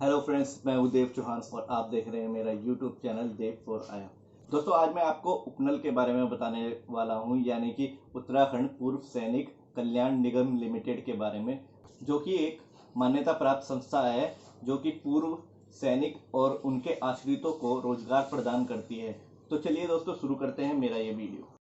Hello friends, मैं हूं देव चौहान और आप देख रहे हैं मेरा यूट्यूब चैनल देव फॉर आया। दोस्तों, आज मैं आपको उपनल के बारे में बताने वाला हूं, यानी कि उत्तराखंड पूर्व सैनिक कल्याण निगम लिमिटेड के बारे में, जो कि एक मान्यता प्राप्त संस्था है जो कि पूर्व सैनिक और उनके आश्रितों को रोजगार प्रदान करती है। तो चलिए दोस्तों, शुरू करते हैं मेरा ये वीडियो।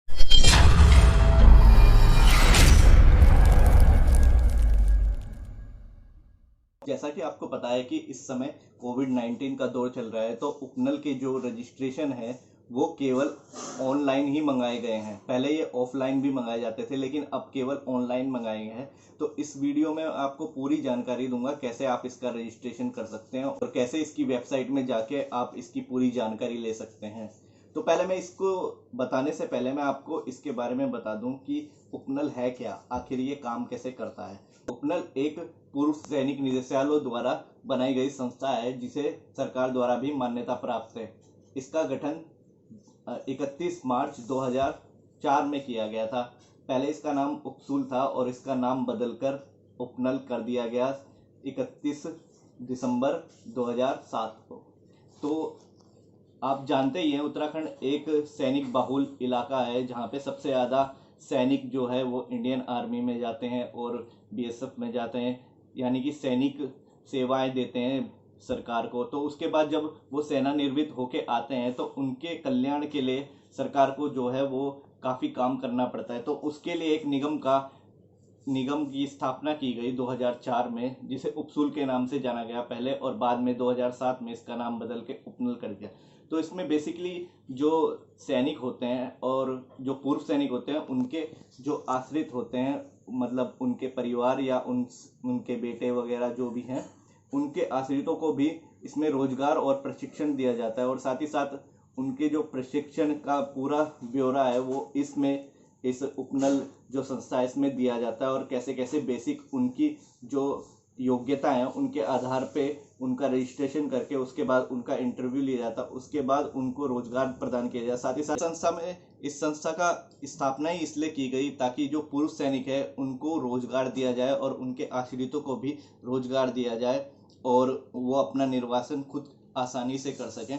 जैसा कि आपको पता है कि इस समय कोविड-19 का दौर चल रहा है, तो उपनल के जो रजिस्ट्रेशन है वो केवल ऑनलाइन ही मंगाए गए हैं। पहले ये ऑफलाइन भी मंगाए जाते थे, लेकिन अब केवल ऑनलाइन मंगाए गए हैं। तो इस वीडियो में आपको पूरी जानकारी दूंगा कैसे आप इसका रजिस्ट्रेशन कर सकते हैं और कैसे इसकी वेबसाइट में जाके आप इसकी पूरी जानकारी ले सकते हैं। तो पहले मैं इसको बताने से पहले मैं आपको इसके बारे में बता दूं कि उपनल है क्या, आखिर ये काम कैसे करता है। उपनल एक पूर्व सैनिक निदेशालय द्वारा बनाई गई संस्था है जिसे सरकार द्वारा भी मान्यता प्राप्त है। इसका गठन 31 मार्च 2004 में किया गया था। पहले इसका नाम उपसूल था और इसका नाम बदलकर उपनल कर दिया गया 31 दिसंबर 2007 को। तो आप जानते ही हैं, उत्तराखंड एक सैनिक बाहुल इलाका है जहाँ पे सबसे ज़्यादा सैनिक जो है वो इंडियन आर्मी में जाते हैं और बीएसएफ में जाते हैं, यानी कि सैनिक सेवाएं देते हैं सरकार को। तो उसके बाद जब वो सेवानिवृत्त होके आते हैं तो उनके कल्याण के लिए सरकार को जो है वो काफ़ी काम करना पड़ता है। तो उसके लिए एक निगम की स्थापना की गई 2004 में, जिसे उपसूल के नाम से जाना गया पहले, और बाद में 2007 में इसका नाम बदल के उपनल कर दिया। तो इसमें बेसिकली जो सैनिक होते हैं और जो पूर्व सैनिक होते हैं उनके जो आश्रित होते हैं, मतलब उनके परिवार या उनके बेटे वगैरह जो भी हैं, उनके आश्रितों को भी इसमें रोजगार और प्रशिक्षण दिया जाता है। और साथ ही साथ उनके जो प्रशिक्षण का पूरा ब्यौरा है वो इस उपनल जो संस्था है इसमें दिया जाता है, और कैसे कैसे बेसिक उनकी जो योग्यता है उनके आधार पे उनका रजिस्ट्रेशन करके उसके बाद उनका इंटरव्यू लिया जाता है, उसके बाद उनको रोजगार प्रदान किया जाता है। साथ ही साथ इस संस्था का स्थापना ही इसलिए की गई ताकि जो पूर्व सैनिक है उनको रोजगार दिया जाए और उनके आश्रितों को भी रोजगार दिया जाए और वो अपना निर्वासन खुद आसानी से कर सकें।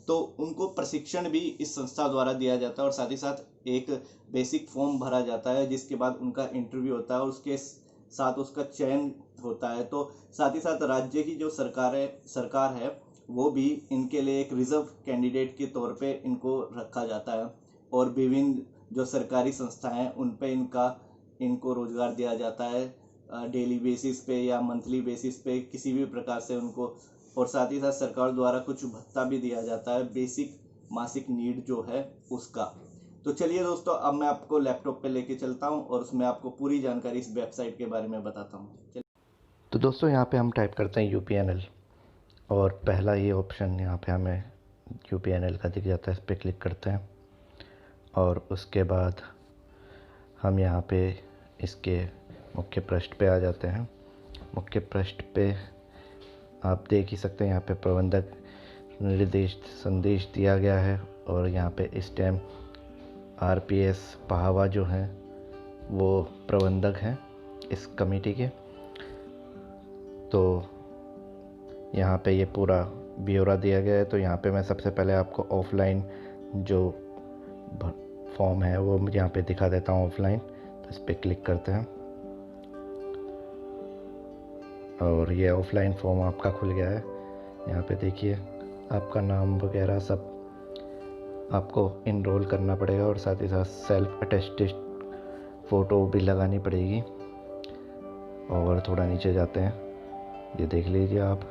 तो उनको प्रशिक्षण भी इस संस्था द्वारा दिया जाता है और साथ ही साथ एक बेसिक फॉर्म भरा जाता है जिसके बाद उनका इंटरव्यू होता है और उसके साथ उसका चयन होता है। तो साथ ही साथ राज्य की जो सरकार है वो भी इनके लिए एक रिजर्व कैंडिडेट के तौर पे इनको रखा जाता है, और विभिन्न जो सरकारी संस्थाएं हैं उन पे इनको रोजगार दिया जाता है डेली बेसिस पे या मंथली बेसिस पे, किसी भी प्रकार से उनको। और साथ ही साथ सरकार द्वारा कुछ भत्ता भी दिया जाता है बेसिक मासिक नीड जो है उसका। तो चलिए दोस्तों, अब मैं आपको लैपटॉप पे लेके चलता हूँ और उसमें आपको पूरी जानकारी इस वेबसाइट के बारे में बताता हूँ। तो दोस्तों, यहाँ पे हम टाइप करते हैं UPNL और पहला ये ऑप्शन यहाँ पे हमें UPNL का दिख जाता है। इस पर क्लिक करते हैं और उसके बाद हम यहाँ पे इसके मुख्य पृष्ठ पे आ जाते हैं। मुख्य पृष्ठ पे आप देख ही सकते हैं, यहाँ पे प्रबंधक निर्देश संदेश दिया गया है और यहाँ पे इस टाइम RPS पहावा जो हैं वो प्रबंधक हैं इस कमेटी के। तो यहाँ पे ये पूरा ब्यौरा दिया गया है। तो यहाँ पे मैं सबसे पहले आपको ऑफ़लाइन जो फॉर्म है वो यहाँ पे दिखा देता हूँ ऑफ़लाइन। तो इस पर क्लिक करते हैं और ये ऑफ़लाइन फॉर्म आपका खुल गया है। यहाँ पे देखिए आपका नाम वगैरह सब आपको इनरोल करना पड़ेगा और साथ ही साथ सेल्फ अटेस्टेड फ़ोटो भी लगानी पड़ेगी। और थोड़ा नीचे जाते हैं, ये देख लीजिए आप,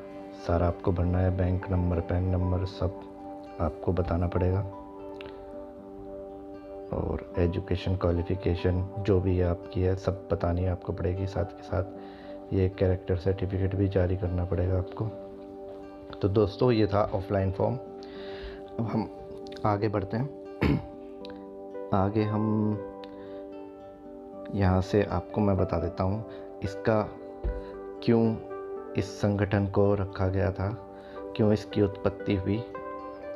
सारा आपको भरना है, बैंक नंबर, पैन नंबर सब आपको बताना पड़ेगा। और एजुकेशन क्वालिफ़िकेशन जो भी आपकी है सब बतानी आपको पड़ेगी। साथ के साथ ये कैरेक्टर सर्टिफिकेट भी जारी करना पड़ेगा आपको। तो दोस्तों, ये था ऑफ़लाइन फॉर्म। अब हम आगे बढ़ते हैं। आगे हम यहाँ से आपको मैं बता देता हूँ इसका क्यों इस संगठन को रखा गया था, क्यों इसकी उत्पत्ति हुई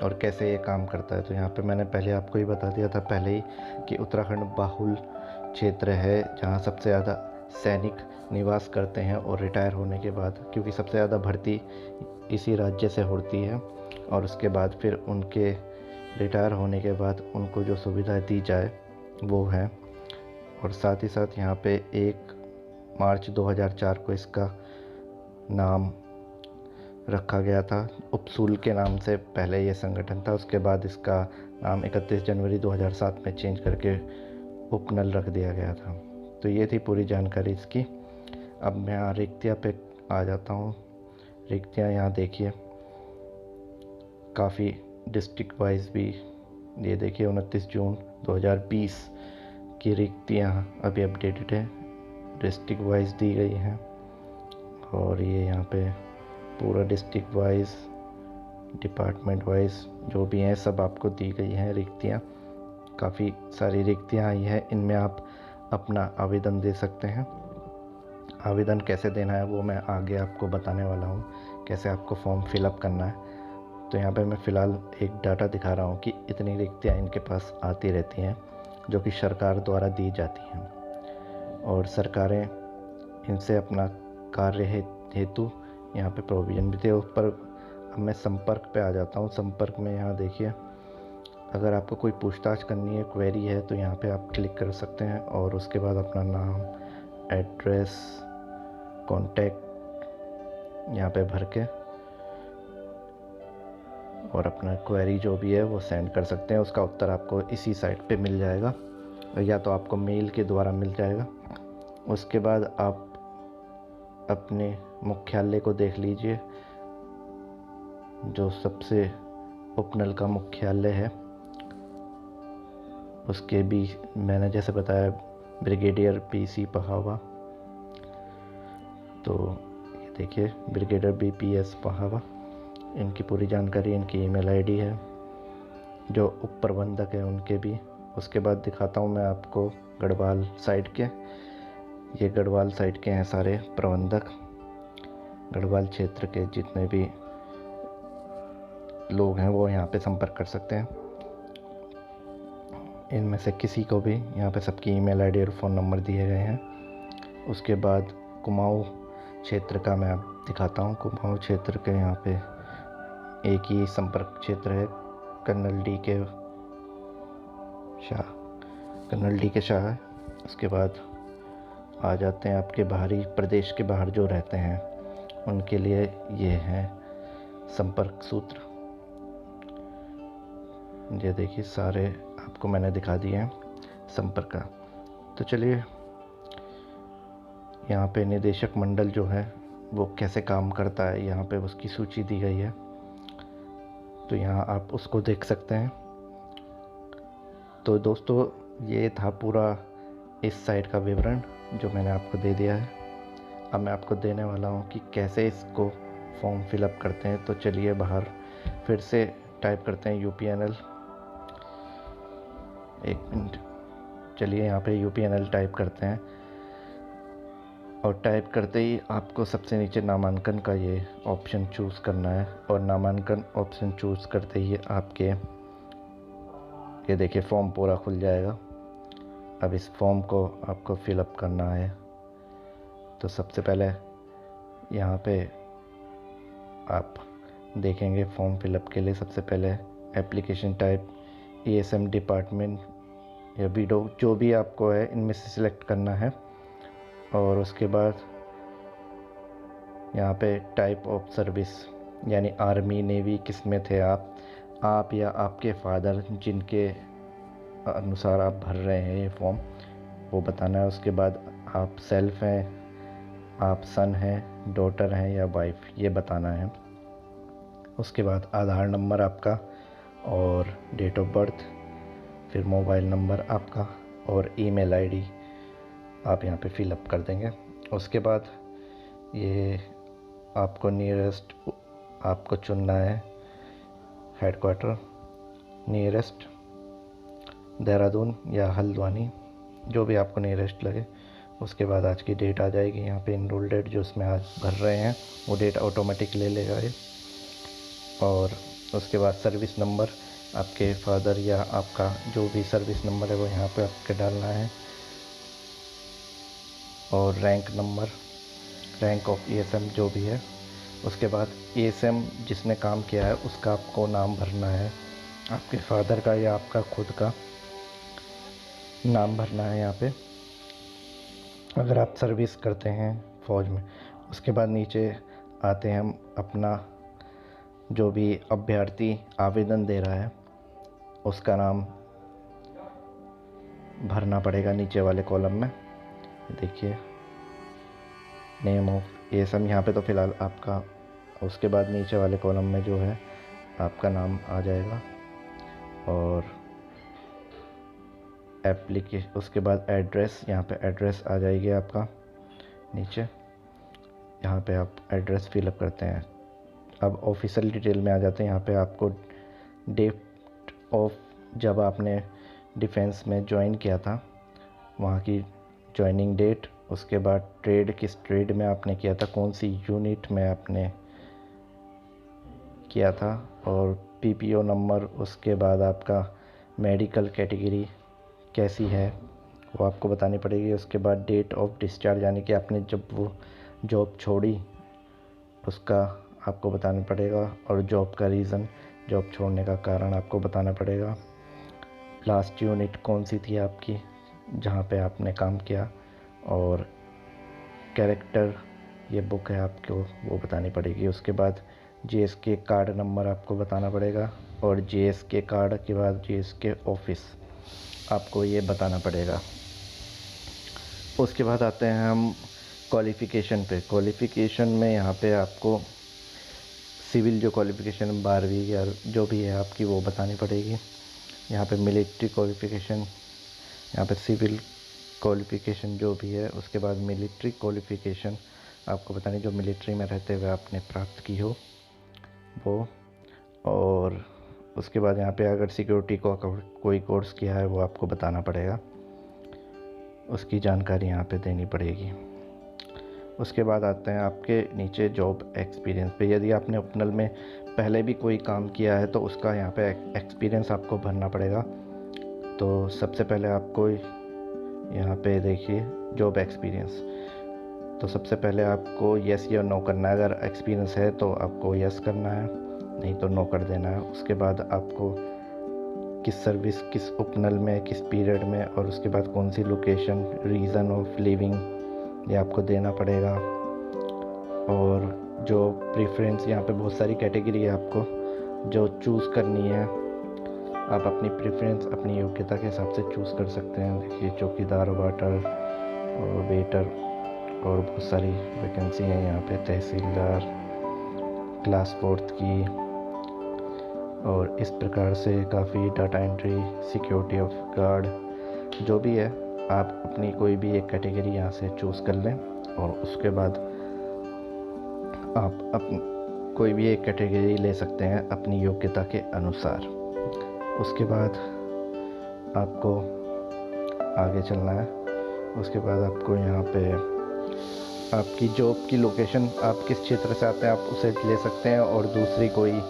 और कैसे ये काम करता है। तो यहाँ पे मैंने पहले आपको ही बता दिया था पहले ही कि उत्तराखंड बाहुल क्षेत्र है जहाँ सबसे ज़्यादा सैनिक निवास करते हैं और रिटायर होने के बाद, क्योंकि सबसे ज़्यादा भर्ती इसी राज्य से होती है, और उसके बाद फिर उनके रिटायर होने के बाद उनको जो सुविधा दी जाए वो है। और साथ ही साथ यहाँ पे 1 मार्च 2004 को इसका नाम रखा गया था। उपसूल के नाम से पहले ये संगठन था, उसके बाद इसका नाम 31 जनवरी 2007 में चेंज करके उपनल रख दिया गया था। तो ये थी पूरी जानकारी इसकी। अब मैं यहाँ रिक्तियाँ पे आ जाता हूँ। रिक्तियाँ यहाँ देखिए, काफ़ी डिस्ट्रिक्ट वाइज भी, ये देखिए 29 जून 2020 की रिक्तियाँ अभी अपडेटेड है, डिस्ट्रिक्ट वाइज दी गई हैं। और ये यहाँ पे पूरा डिस्ट्रिक्ट वाइज, डिपार्टमेंट वाइज जो भी हैं सब आपको दी गई हैं रिक्तियाँ। काफ़ी सारी रिक्तियाँ आई हैं, इनमें आप अपना आवेदन दे सकते हैं। आवेदन कैसे देना है वो मैं आगे आपको बताने वाला हूँ, कैसे आपको फॉर्म फिलअप करना है। तो यहाँ पे मैं फ़िलहाल एक डाटा दिखा रहा हूँ कि इतनी रिक्तियाँ इनके पास आती रहती हैं, जो कि सरकार द्वारा दी जाती हैं, और सरकारें इनसे अपना कार्य हेतु यहाँ पे प्रोविज़न भी थे ऊपर। अब मैं संपर्क पे आ जाता हूँ। संपर्क में यहाँ देखिए, अगर आपको कोई पूछताछ करनी है, क्वेरी है, तो यहाँ पे आप क्लिक कर सकते हैं, और उसके बाद अपना नाम, एड्रेस, कॉन्टैक्ट यहाँ पे भर के और अपना क्वेरी जो भी है वो सेंड कर सकते हैं। उसका उत्तर आपको इसी साइट पे मिल जाएगा, या तो आपको मेल के द्वारा मिल जाएगा। उसके बाद आप अपने मुख्यालय को देख लीजिए, जो सबसे उपनल का मुख्यालय है, उसके भी मैंने जैसे बताया ब्रिगेडियर पीसी पहावा। तो ये देखिए ब्रिगेडियर बीपीएस पहावा, इनकी पूरी जानकारी, इनकी ईमेल आईडी है। जो उप प्रबंधक है उनके भी। उसके बाद दिखाता हूँ मैं आपको गढ़वाल साइड के। ये गढ़वाल साइड के हैं सारे प्रबंधक, गढ़वाल क्षेत्र के जितने भी लोग हैं वो यहाँ पे संपर्क कर सकते हैं। इनमें से किसी को भी, यहाँ पे सबकी ईमेल आईडी और फ़ोन नंबर दिए गए हैं। उसके बाद कुमाऊँ क्षेत्र का मैं आप दिखाता हूँ। कुमाऊँ क्षेत्र के यहाँ पे एक ही संपर्क क्षेत्र है, कर्नल डी के शाह है। उसके बाद आ जाते हैं आपके बाहरी प्रदेश के बाहर जो रहते हैं उनके लिए ये हैं संपर्क सूत्र। ये देखिए सारे आपको मैंने दिखा दिए हैं संपर्क का। तो चलिए यहाँ पे निदेशक मंडल जो है वो कैसे काम करता है, यहाँ पे उसकी सूची दी गई है, तो यहाँ आप उसको देख सकते हैं। तो दोस्तों ये था पूरा इस साइट का विवरण जो मैंने आपको दे दिया है। अब मैं आपको देने वाला हूँ कि कैसे इसको फॉर्म फिलअप करते हैं। तो चलिए बाहर फिर से टाइप करते हैं UPNL। एक मिनट, चलिए यहाँ पे UPNL टाइप करते हैं, और टाइप करते ही आपको सबसे नीचे नामांकन का ये ऑप्शन चूज़ करना है, और नामांकन ऑप्शन चूज़ करते ही आपके ये देखिए फॉर्म पूरा खुल जाएगा। अब इस फॉर्म को आपको फिलअप करना है। तो सबसे पहले यहाँ पे आप देखेंगे फॉर्म फिलअप के लिए सबसे पहले एप्लीकेशन टाइप ESM डिपार्टमेंट या BDO जो भी आपको है इनमें से सिलेक्ट करना है। और उसके बाद यहाँ पे टाइप ऑफ सर्विस यानी आर्मी नेवी किस में थे आप या आपके फादर जिनके अनुसार आप भर रहे हैं ये फॉर्म वो बताना है। उसके बाद आप सेल्फ हैं, आप सन हैं, डॉटर हैं या वाइफ, ये बताना है। उसके बाद आधार नंबर आपका और डेट ऑफ बर्थ, फिर मोबाइल नंबर आपका और ईमेल आईडी आप यहाँ पे फिलअप कर देंगे। उसके बाद ये आपको नियरेस्ट आपको चुनना है हेडक्वार्टर, नियरेस्ट देहरादून या हल्द्वानी, जो भी आपको नियरेस्ट लगे। उसके बाद आज की डेट आ जाएगी यहाँ पे, इनरोल डेट जो उसमें आज भर रहे हैं वो डेट ऑटोमेटिक ले लेगा ये। और उसके बाद सर्विस नंबर आपके फादर या आपका जो भी सर्विस नंबर है वो यहाँ पे आपके डालना है। और rank number, rank of ASM जो भी है। उसके बाद एएसएम जिसने काम किया है उसका आपको नाम भरना है, आपके फादर का या आपका खुद का नाम भरना है यहाँ पे, अगर आप सर्विस करते हैं फ़ौज में। उसके बाद नीचे आते हैं हम, अपना जो भी अभ्यर्थी आवेदन दे रहा है उसका नाम भरना पड़ेगा नीचे वाले कॉलम में। देखिए नेम ऑफ एएसएम यहाँ पे तो फ़िलहाल आपका, उसके बाद नीचे वाले कॉलम में जो है आपका नाम आ जाएगा और उसके बाद एड्रेस, यहाँ पे एड्रेस आ जाएगी आपका नीचे, यहाँ पे आप एड्रेस फिलअप करते हैं। अब ऑफिशियल डिटेल में आ जाते हैं। यहाँ पे आपको डेट ऑफ जब आपने डिफेंस में ज्वाइन किया था वहाँ की ज्वाइनिंग डेट, उसके बाद ट्रेड, किस ट्रेड में आपने किया था, कौन सी यूनिट में आपने किया था, और पीपीओ नंबर, उसके बाद आपका मेडिकल कैटेगरी कैसी है वो आपको बतानी पड़ेगी। उसके बाद डेट ऑफ डिस्चार्ज, यानी कि आपने जब वो जॉब छोड़ी उसका आपको बताना पड़ेगा, और जॉब का रीज़न, जॉब छोड़ने का कारण आपको बताना पड़ेगा। लास्ट यूनिट कौन सी थी आपकी जहाँ पे आपने काम किया, और कैरेक्टर ये बुक है आपको वो बतानी पड़ेगी। उसके बाद जीएसके कार्ड नंबर आपको बताना पड़ेगा, और जीएसके कार्ड के बाद जीएसके ऑफिस आपको ये बताना पड़ेगा। उसके बाद आते हैं हम क्वालिफ़िकेशन पे। क्वालिफ़िकेशन में यहाँ पे आपको सिविल जो क्वालिफ़िकेशन 12वीं या जो भी है आपकी वो बतानी पड़ेगी। यहाँ पे मिलिट्री क्वालिफ़िकेशन, यहाँ पे सिविल क्वालिफ़िकेशन जो भी है, उसके बाद मिलिट्री क्वालिफ़िकेशन आपको बतानी, जो मिलिट्री में रहते हुए आपने प्राप्त की हो वो। और उसके बाद यहाँ पे अगर सिक्योरिटी को कोई कोर्स किया है वो आपको बताना पड़ेगा, उसकी जानकारी यहाँ पे देनी पड़ेगी। उसके बाद आते हैं आपके नीचे जॉब एक्सपीरियंस पे। यदि आपने उपनल में पहले भी कोई काम किया है तो उसका यहाँ पे एक्सपीरियंस आपको भरना पड़ेगा। तो सबसे पहले आपको यहाँ पे देखिए जॉब एक्सपीरियंस, तो सबसे पहले आपको यस या नो करना है। अगर एक्सपीरियंस है तो आपको यस करना है, नहीं तो नो कर देना है। उसके बाद आपको किस सर्विस, किस उपनल में, किस पीरियड में, और उसके बाद कौन सी लोकेशन, रीज़न ऑफ लिविंग ये आपको देना पड़ेगा। और जो प्रेफरेंस, यहाँ पे बहुत सारी कैटेगरी है आपको जो चूज़ करनी है, आप अपनी प्रेफरेंस अपनी योग्यता के हिसाब से चूज़ कर सकते हैं। देखिए चौकीदार, वाटर और वेटर, और बहुत सारी वैकेंसी हैं यहाँ पे, तहसीलदार, क्लास 4th की, और इस प्रकार से काफ़ी, data entry, security of guard, जो भी है आप अपनी कोई भी एक कैटेगरी यहाँ से चूज़ कर लें। और उसके बाद आप अपनी कोई भी एक कैटेगरी ले सकते हैं अपनी योग्यता के अनुसार। उसके बाद आपको आगे चलना है। उसके बाद आपको यहाँ पे आपकी जॉब की लोकेशन, आप किस क्षेत्र से आते हैं आप उसे ले सकते हैं, और दूसरी कोई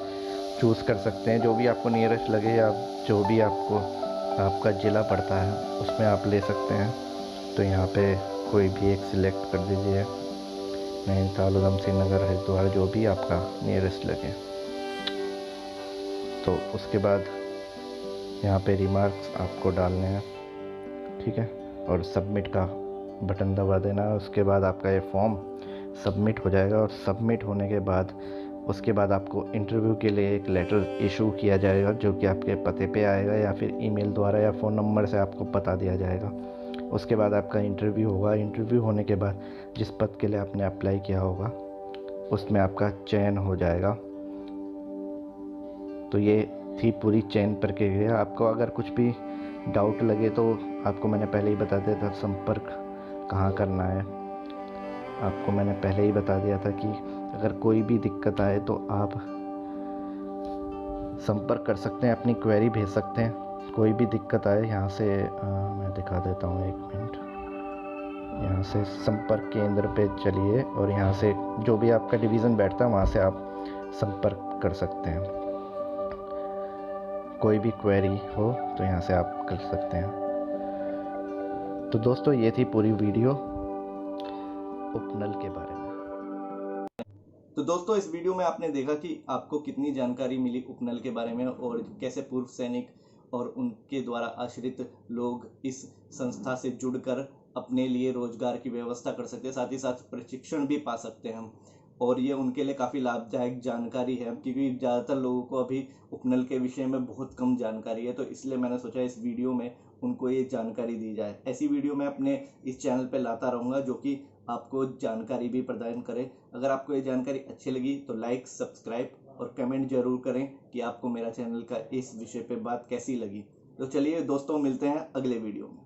चूज़ कर सकते हैं जो भी आपको नियरेस्ट लगे, या जो भी आपको आपका ज़िला पड़ता है उसमें आप ले सकते हैं। तो यहाँ पे कोई भी एक सिलेक्ट कर दीजिए, नैनीताल, उधमसिंह नगर, हरिद्वार, जो भी आपका नियरेस्ट लगे। तो उसके बाद यहाँ पे रिमार्क्स आपको डालने हैं, ठीक है, और सबमिट का बटन दबा देना है। उसके बाद आपका ये फॉर्म सबमिट हो जाएगा, और सबमिट होने के बाद उसके बाद आपको इंटरव्यू के लिए एक लेटर इशू किया जाएगा, जो कि आपके पते पे आएगा, या फिर ईमेल द्वारा या फ़ोन नंबर से आपको बता दिया जाएगा। उसके बाद आपका इंटरव्यू होगा। इंटरव्यू होने के बाद जिस पद के लिए आपने अप्लाई किया होगा उसमें आपका चयन हो जाएगा। तो ये थी पूरी चयन प्रक्रिया। आपको अगर कुछ भी डाउट लगे तो आपको मैंने पहले ही बता दिया था संपर्क कहाँ करना है। आपको मैंने पहले ही बता दिया था कि अगर कोई भी दिक्कत आए तो आप संपर्क कर सकते हैं, अपनी क्वेरी भेज सकते हैं। कोई भी दिक्कत आए यहाँ से मैं दिखा देता हूँ, 1 मिनट। यहाँ से संपर्क केंद्र पे चलिए, और यहाँ से जो भी आपका डिवीज़न बैठता है वहाँ से आप संपर्क कर सकते हैं। कोई भी क्वेरी हो तो यहाँ से आप कर सकते हैं। तो दोस्तों ये थी पूरी वीडियो। उपनल के बारे में। तो दोस्तों, इस वीडियो में आपने देखा कि आपको कितनी जानकारी मिली उपनल के बारे में और कैसे पूर्व सैनिक और उनके द्वारा आश्रित लोग इस संस्था से जुड़कर अपने लिए रोजगार की व्यवस्था कर सकते हैं, साथ ही साथ प्रशिक्षण भी पा सकते हैं हम। और ये उनके लिए काफ़ी लाभदायक जानकारी है, क्योंकि ज़्यादातर लोगों को अभी उपनल के विषय में बहुत कम जानकारी है, तो इसलिए मैंने सोचा इस वीडियो में उनको ये जानकारी दी जाए। ऐसी वीडियो मैं अपने इस चैनल पे लाता रहूँगा जो कि आपको जानकारी भी प्रदान करे। अगर आपको ये जानकारी अच्छी लगी तो लाइक, सब्सक्राइब और कमेंट जरूर करें कि आपको मेरा चैनल का इस विषय पे बात कैसी लगी। तो चलिए दोस्तों, मिलते हैं अगले वीडियो में।